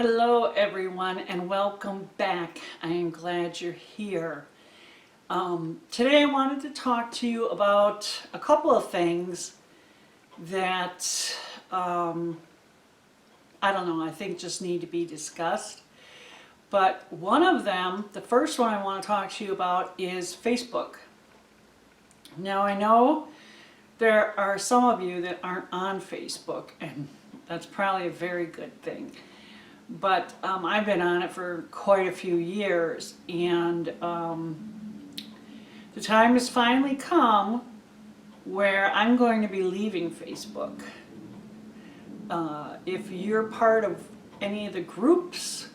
Hello everyone and welcome back. I am glad you're here. Today I wanted to talk to you about a couple of things that I don't know, I think just need to be discussed. But one of them, the first one I want to talk to you about is Facebook. Now I know there are some of you that aren't on Facebook, and that's probably a very good thing. But I've been on it for quite a few years, and the time has finally come where I'm going to be leaving Facebook. If you're part of any of the groups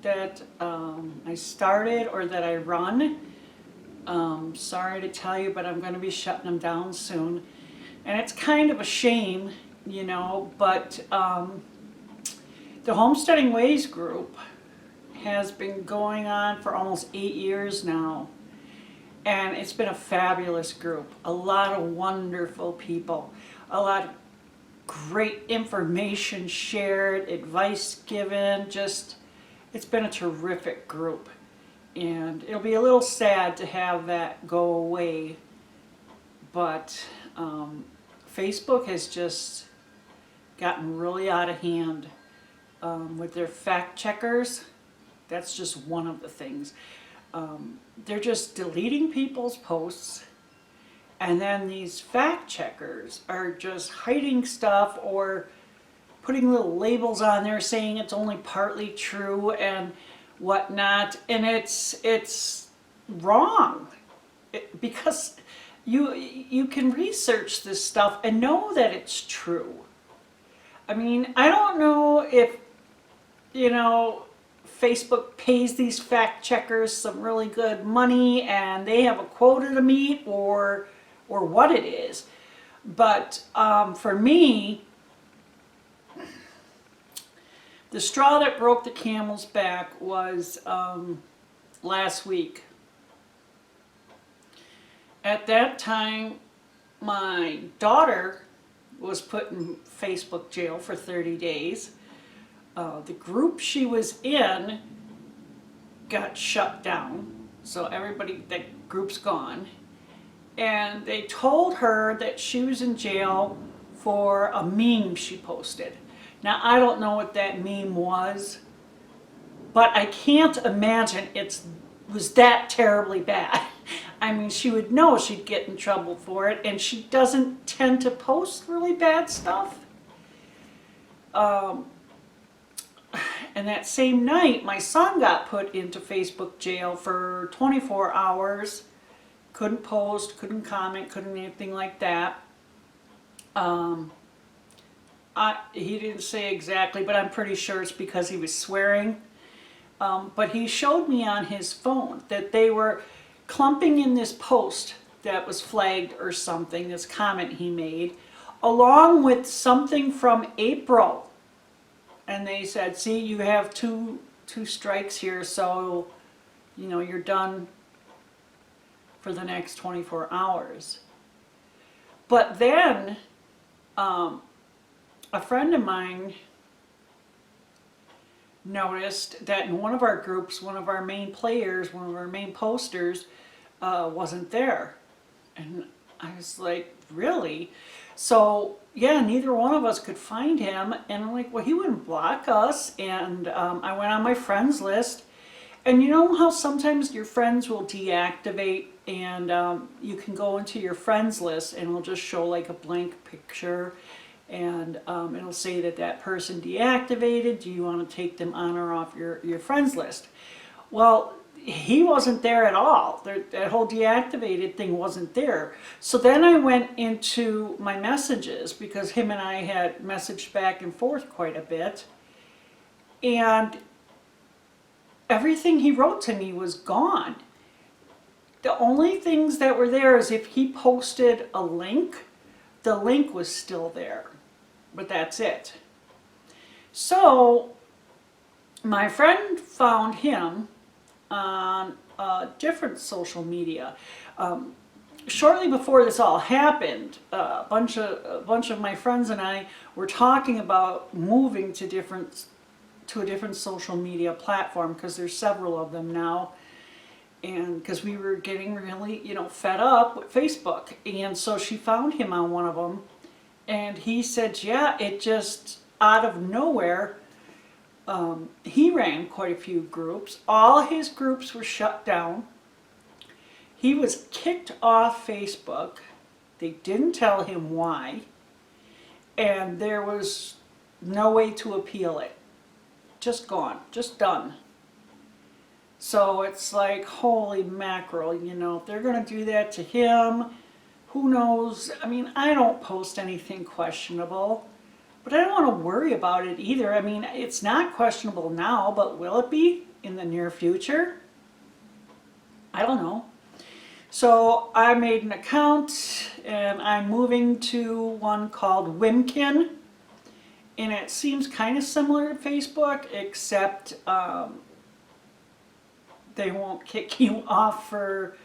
that I started or that I run, sorry to tell you, but I'm going to be shutting them down soon. And it's kind of a shame, you know, but the Homesteading Ways group has been going on for almost 8 years now, and it's been a fabulous group. A lot of wonderful people, a lot of great information shared, advice given, just it's been a terrific group. And it'll be a little sad to have that go away, but Facebook has just gotten really out of hand. With their fact checkers, that's just one of the things. They're just deleting people's posts, and then these fact checkers are just hiding stuff or putting little labels on there saying it's only partly true and whatnot, and it's wrong. Because you can research this stuff and know that it's true. I mean, I don't know if, you know, Facebook pays these fact checkers some really good money and they have a quota to meet, or what it is. But for me, the straw that broke the camel's back was last week. At that time, my daughter was put in Facebook jail for 30 days. The group she was in got shut down, so everybody, that group's gone. And they told her that she was in jail for a meme she posted. Now, I don't know what that meme was, but I can't imagine it was that terribly bad. I mean, she would know she'd get in trouble for it, and she doesn't tend to post really bad stuff. And that same night, my son got put into Facebook jail for 24 hours. Couldn't post, couldn't comment, couldn't anything like that. He didn't say exactly, but I'm pretty sure it's because he was swearing. But he showed me on his phone that they were clumping in this post that was flagged or something, this comment he made, along with something from April. And they said, see, you have two strikes here, so, you know, you're done for the next 24 hours. But then, a friend of mine noticed that in one of our groups, one of our main players, one of our main posters, wasn't there. And I was like, really? So, yeah, neither one of us could find him. And I'm like, well, he wouldn't block us. And I went on my friends list. And you know how sometimes your friends will deactivate, and you can go into your friends list and it'll just show like a blank picture. And it'll say that that person deactivated. Do you want to take them on or off your friends list? Well, he wasn't there at all. That whole deactivated thing wasn't there. So then I went into my messages, because him and I had messaged back and forth quite a bit. And everything he wrote to me was gone. The only things that were there is if he posted a link, the link was still there. But that's it. So my friend found him on a different social media. Shortly before this all happened, a bunch of my friends and I were talking about moving to different to a different social media platform, because there's several of them now. And because we were getting really, fed up with Facebook. And so she found him on one of them. And he said, yeah, it just out of nowhere, he ran quite a few groups. All his groups were shut down. He was kicked off Facebook. They didn't tell him why. And there was no way to appeal it. Just gone, just done. So it's like, holy mackerel, if they're going to do that to him, who knows? I mean, I don't post anything questionable, but I don't want to worry about it either. I mean, it's not questionable now, but will it be in the near future? I don't know. So I made an account, and I'm moving to one called Wimkin, and it seems kind of similar to Facebook, except they won't kick you off for,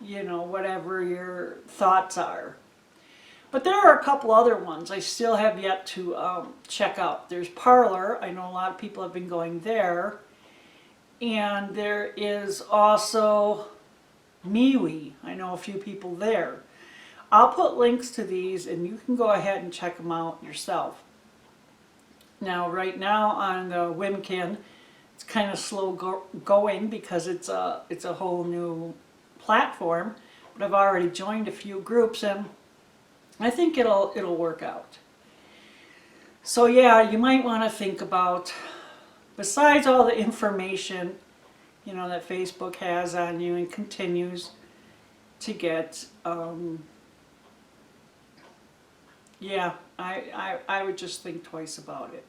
whatever your thoughts are. But there are a couple other ones I still have yet to check out. There's Parler. I know a lot of people have been going there. And there is also mewe. I know a few people there. I'll put links to these, and you can go ahead and check them out yourself. Now, right now on the Wimkin, it's kind of slow going because it's a whole new platform, but I've already joined a few groups, and I think it'll work out. So yeah, you might want to think about, besides all the information that Facebook has on you and continues to get, yeah, I would just think twice about it.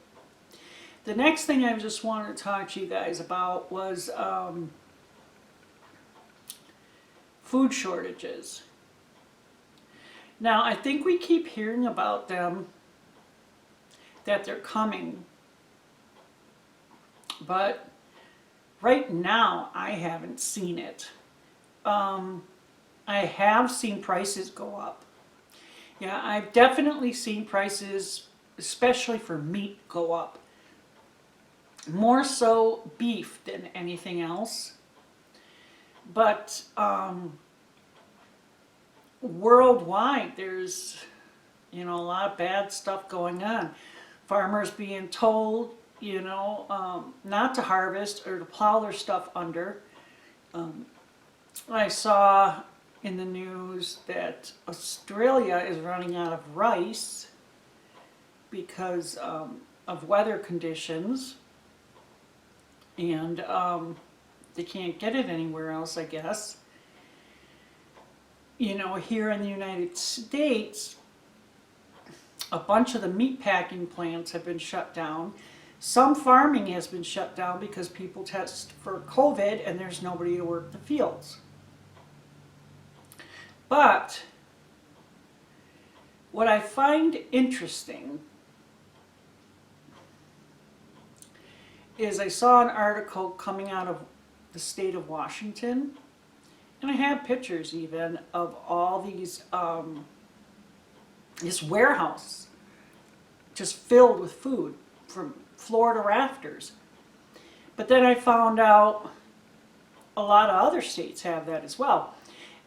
The next thing I just wanted to talk to you guys about was food shortages. Now, I think we keep hearing about them, that they're coming, but right now I haven't seen it. I have seen prices go up. Yeah, I've definitely seen prices, especially for meat, go up. More so beef than anything else. But worldwide, there's a lot of bad stuff going on. Farmers being told, not to harvest or to plow their stuff under. I saw in the news that Australia is running out of rice because of weather conditions. And they can't get it anywhere else, I guess. Here in the United States, a bunch of the meat packing plants have been shut down. Some farming has been shut down because people test for COVID and there's nobody to work the fields. But what I find interesting is I saw an article coming out of the state of Washington, and I have pictures even of all these, this warehouse just filled with food from floor to rafters. But then I found out a lot of other states have that as well.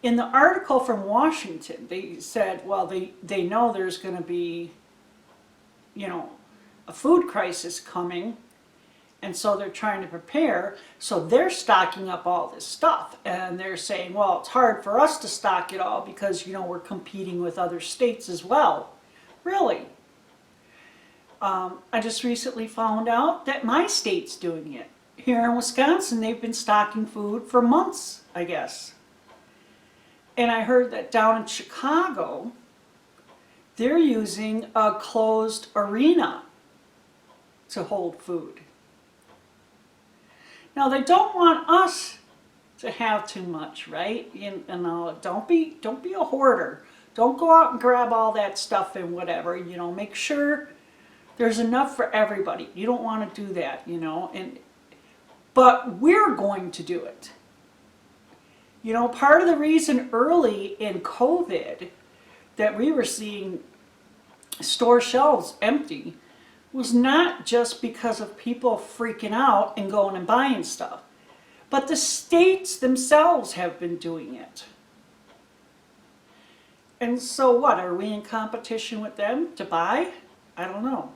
In the article from Washington, they said, well, they know there's going to be, a food crisis coming. And so they're trying to prepare, so they're stocking up all this stuff. And they're saying, well, it's hard for us to stock it all because, we're competing with other states as well. Really? I just recently found out that my state's doing it. Here in Wisconsin, they've been stocking food for months, I guess. And I heard that down in Chicago, they're using a closed arena to hold food. Now, they don't want us to have too much, right? Don't be a hoarder. Don't go out and grab all that stuff and whatever. Make sure there's enough for everybody. You don't want to do that, but we're going to do it. Part of the reason early in COVID that we were seeing store shelves empty was not just because of people freaking out and going and buying stuff, but the states themselves have been doing it. And so what, are we in competition with them to buy? I don't know.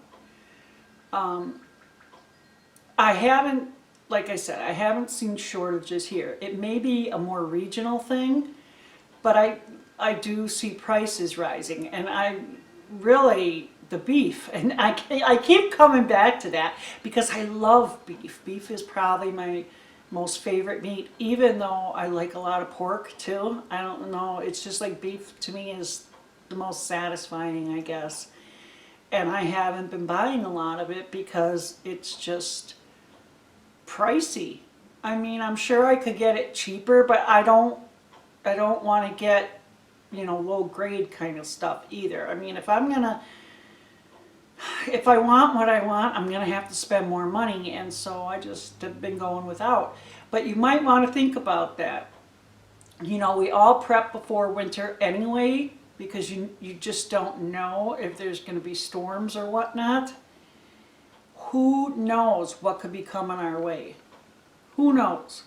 I haven't, like I said, I haven't seen shortages here. It may be a more regional thing, but I do see prices rising, and I really, the beef, and I keep coming back to that because I love beef. Beef is probably my most favorite meat, even though I like a lot of pork too. I don't know, it's just like beef to me is the most satisfying, I guess. And I haven't been buying a lot of it because it's just pricey. I mean, I'm sure I could get it cheaper, but I don't want to get, you know, low grade kind of stuff either. I mean, if I want what I want, I'm going to have to spend more money, and so I just have been going without. But you might want to think about that. You know, we all prep before winter anyway, because you just don't know if there's going to be storms or whatnot. Who knows what could be coming our way? Who knows?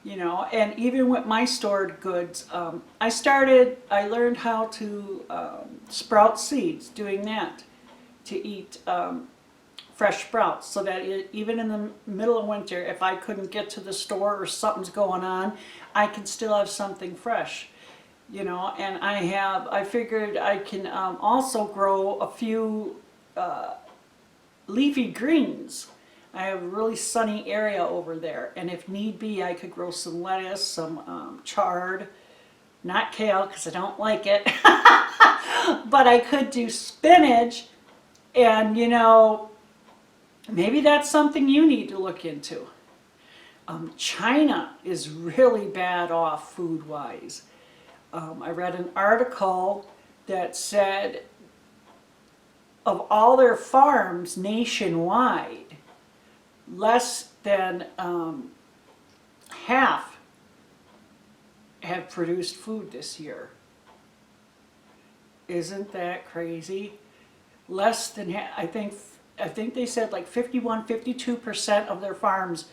You know, and even with my stored goods, I learned how to sprout seeds, doing that, to eat fresh sprouts, so that even in the middle of winter, if I couldn't get to the store or something's going on, I can still have something fresh. You know, and I figured I can also grow a few leafy greens. I have a really sunny area over there, and if need be, I could grow some lettuce, some chard, not kale because I don't like it, but I could do spinach, and you know, maybe that's something you need to look into. China is really bad off food-wise. I read an article that said of all their farms nationwide, less than half have produced food this year. Isn't that crazy? Less than half, I think they said like 52% of their farms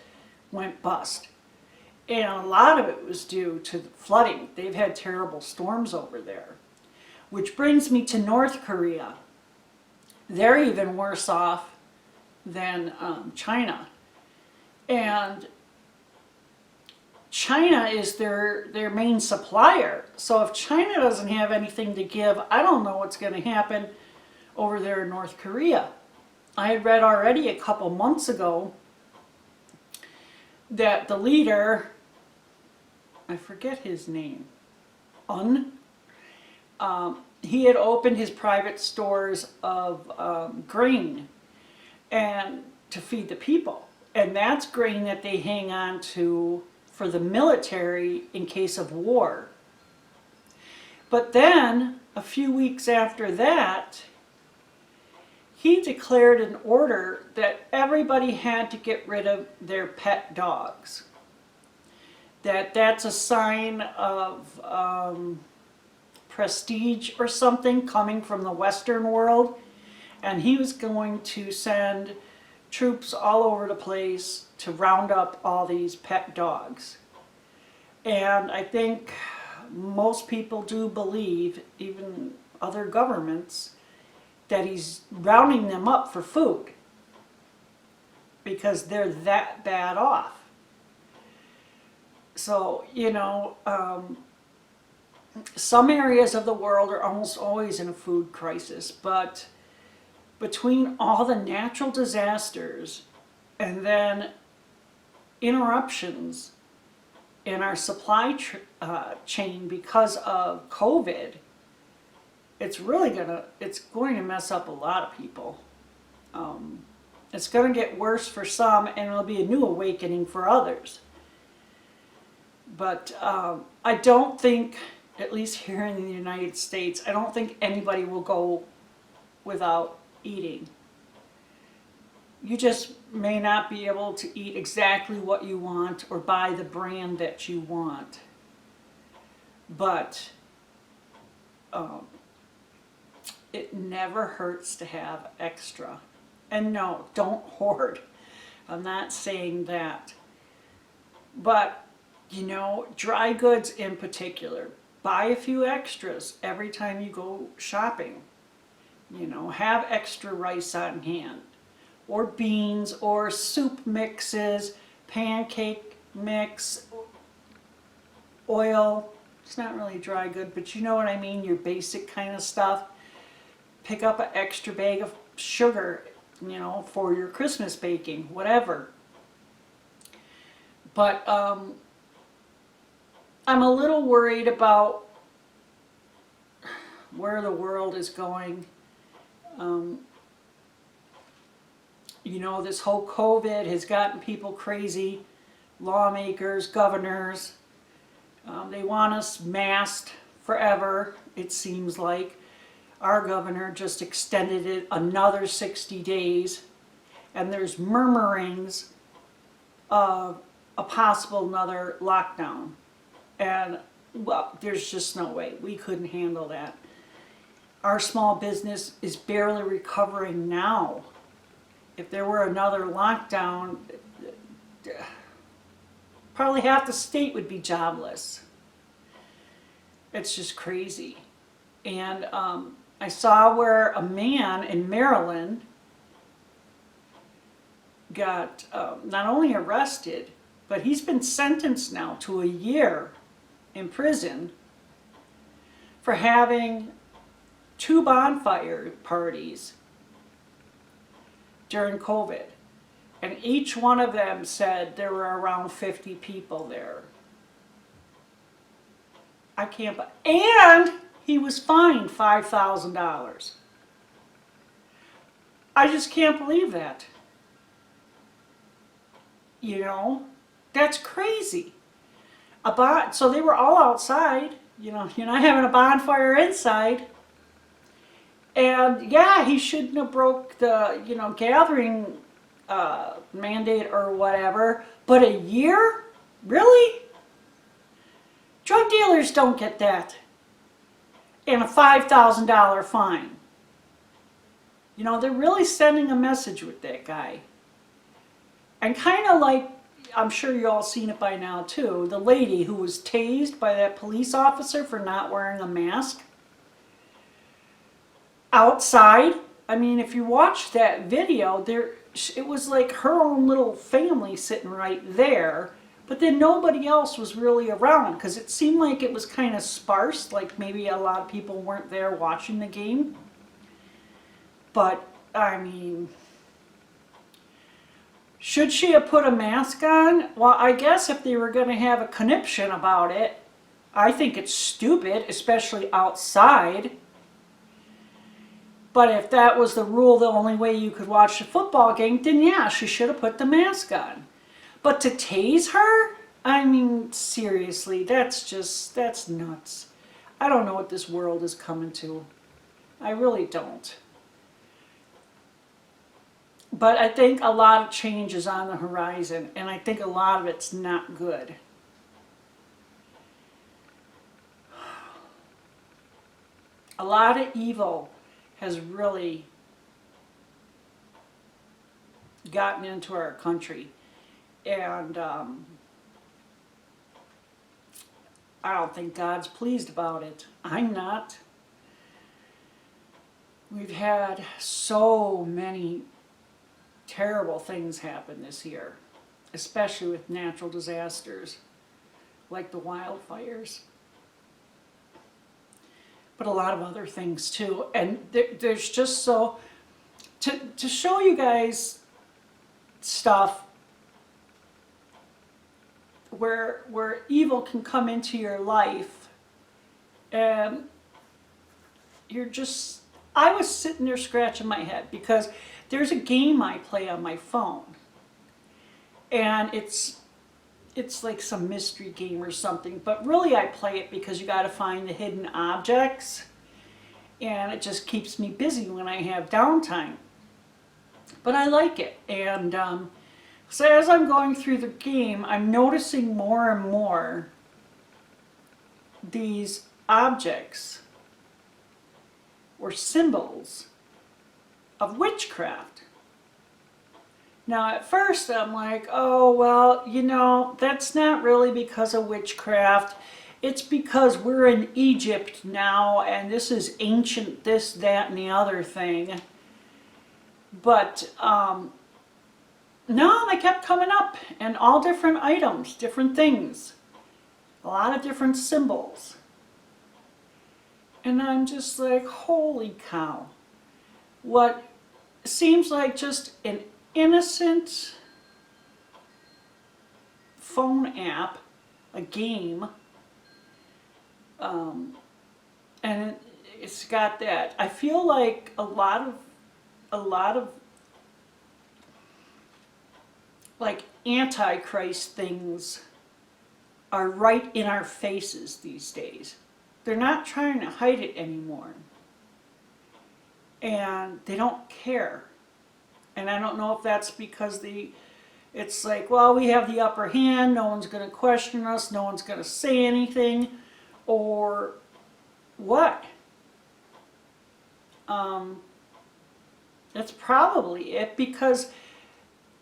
went bust. And a lot of it was due to the flooding. They've had terrible storms over there. Which brings me to North Korea. They're even worse off than China. And China is their main supplier. So if China doesn't have anything to give, I don't know what's going to happen over there in North Korea. I had read already a couple months ago that the leader, I forget his name, he had opened his private stores of grain and to feed the people. And that's grain that they hang on to for the military in case of war. But then, a few weeks after that, he declared an order that everybody had to get rid of their pet dogs. That's a sign of prestige or something coming from the Western world. And he was going to send troops all over the place to round up all these pet dogs. And I think most people do believe, even other governments, that he's rounding them up for food because they're that bad off. So, you know, some areas of the world are almost always in a food crisis, but between all the natural disasters and then interruptions in our supply chain because of COVID, it's going to mess up a lot of people. It's going to get worse for some, and it'll be a new awakening for others. But I don't think, at least here in the United States, I don't think anybody will go without eating. You just may not be able to eat exactly what you want or buy the brand that you want. But it never hurts to have extra. And no, don't hoard. I'm not saying that. But, you know, dry goods in particular, buy a few extras every time you go shopping. You know, have extra rice on hand, or beans, or soup mixes, pancake mix, oil. It's not really dry good, but you know what I mean, your basic kind of stuff. Pick up an extra bag of sugar, you know, for your Christmas baking, whatever. But I'm a little worried about where the world is going. You know, this whole COVID has gotten people crazy. Lawmakers, governors, they want us masked forever, it seems like. Our governor just extended it another 60 days. And there's murmurings of a possible another lockdown. And, well, there's just no way. We couldn't handle that. Our small business is barely recovering now. If there were another lockdown, probably half the state would be jobless. It's just crazy. And I saw where a man in Maryland got not only arrested, but he's been sentenced now to a year in prison for having 2 bonfire parties during COVID. And each one of them said there were around 50 people there. I can't, and he was fined $5,000. I just can't believe that. You know, that's crazy. So they were all outside, you know, you're not having a bonfire inside. And yeah, he shouldn't have broke the, you know, gathering mandate or whatever, but a year? Really? Drug dealers don't get that. And a $5,000 fine. You know, they're really sending a message with that guy. And kind of like, I'm sure you all seen it by now too, the lady who was tased by that police officer for not wearing a mask outside. I mean, if you watch that video, it was like her own little family sitting right there, but then nobody else was really around because it seemed like it was kind of sparse, like maybe a lot of people weren't there watching the game. But, I mean, should she have put a mask on? Well, I guess if they were going to have a conniption about it, I think it's stupid, especially outside. But if that was the rule, the only way you could watch the football game, then yeah, she should have put the mask on. But to tase her? I mean, seriously, that's nuts. I don't know what this world is coming to. I really don't. But I think a lot of change is on the horizon, and I think a lot of it's not good. A lot of evil has really gotten into our country, and I don't think God's pleased about it. I'm not. We've had so many terrible things happen this year, especially with natural disasters like the wildfires, but a lot of other things too. And there's just so to show you guys stuff where evil can come into your life, and you're just, I was sitting there scratching my head because there's a game I play on my phone, and it's like some mystery game or something, but really I play it because you got to find the hidden objects, and it just keeps me busy when I have downtime. But I like it, and so as I'm going through the game, I'm noticing more and more these objects or symbols of witchcraft. Now, at first, I'm like, oh, well, that's not really because of witchcraft. It's because we're in Egypt now, and this is ancient this, that, and the other thing. But, no, they kept coming up, and all different items, different things. A lot of different symbols. And I'm just like, holy cow. What seems like just an innocent phone app, a game, and it's got that. I feel like a lot of like antichrist things are right in our faces these days. They're not trying to hide it anymore. And they don't care. And I don't know if that's because it's like, well, we have the upper hand, no one's going to question us, no one's going to say anything, or what. That's probably it, because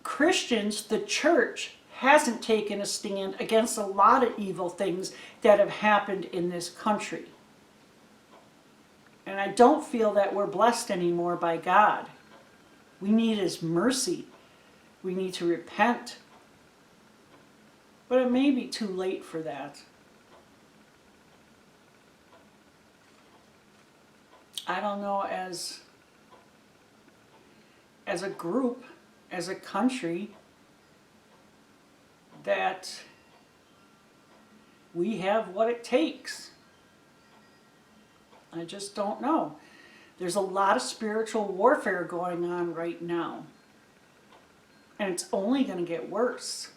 Christians, the church, hasn't taken a stand against a lot of evil things that have happened in this country. And I don't feel that we're blessed anymore by God. We need His mercy. We need to repent. But it may be too late for that. I don't know, as a group, as a country, that we have what it takes. I just don't know. There's a lot of spiritual warfare going on right now. And it's only going to get worse.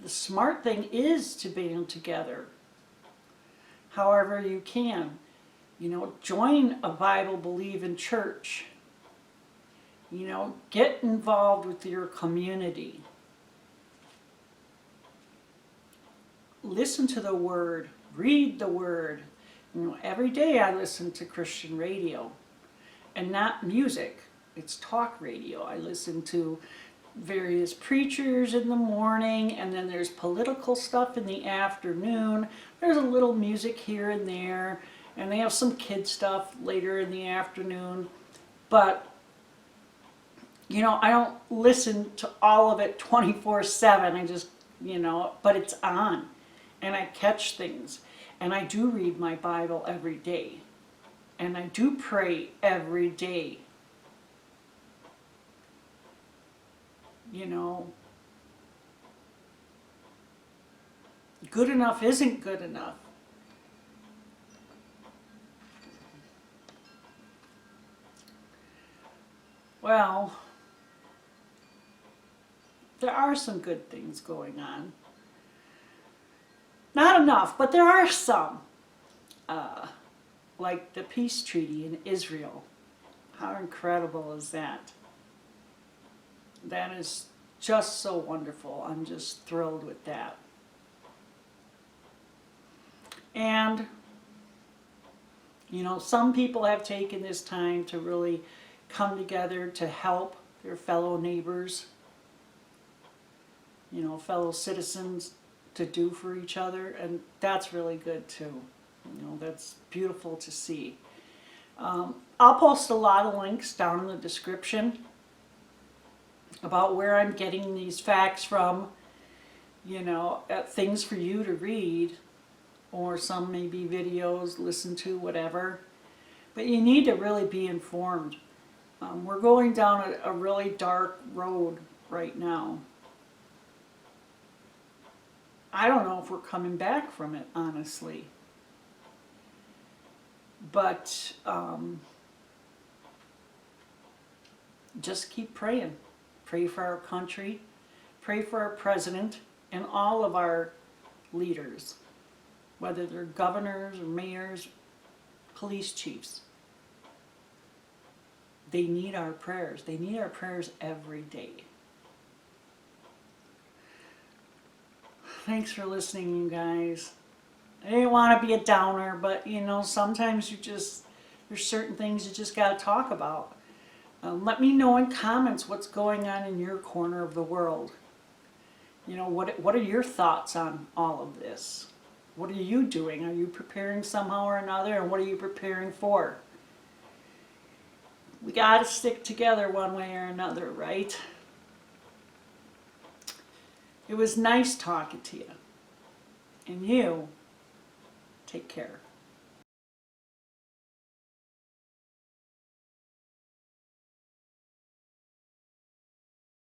The smart thing is to band together. However you can. Join a Bible-believing church. Get involved with your community. Listen to the Word. Read the Word. Every day I listen to Christian radio. And not music. It's talk radio. I listen to various preachers in the morning, and then there's political stuff in the afternoon. There's a little music here and there, and they have some kid stuff later in the afternoon. But I don't listen to all of it 24/7. I just, but it's on. And I catch things. And I do read my Bible every day. And I do pray every day. Good enough isn't good enough. Well, there are some good things going on. Not enough, but there are some. Like the peace treaty in Israel. How incredible is that? That is just so wonderful. I'm just thrilled with that. And, some people have taken this time to really come together to help their fellow neighbors, fellow citizens, to do for each other, and that's really good too. That's beautiful to see. I'll post a lot of links down in the description about where I'm getting these facts from, things for you to read, or some maybe videos, listen to, whatever. But you need to really be informed. We're going down a really dark road right now. I don't know if we're coming back from it, honestly. But just keep praying. Pray for our country. Pray for our president and all of our leaders, whether they're governors or mayors, police chiefs. They need our prayers. They need our prayers every day. Thanks for listening, you guys. I didn't want to be a downer, but sometimes there's certain things you just got to talk about. Let me know in comments what's going on in your corner of the world. You know, what are your thoughts on all of this? What are you doing? Are you preparing somehow or another? And what are you preparing for? We got to stick together one way or another, right? It was nice talking to you. And you, take care.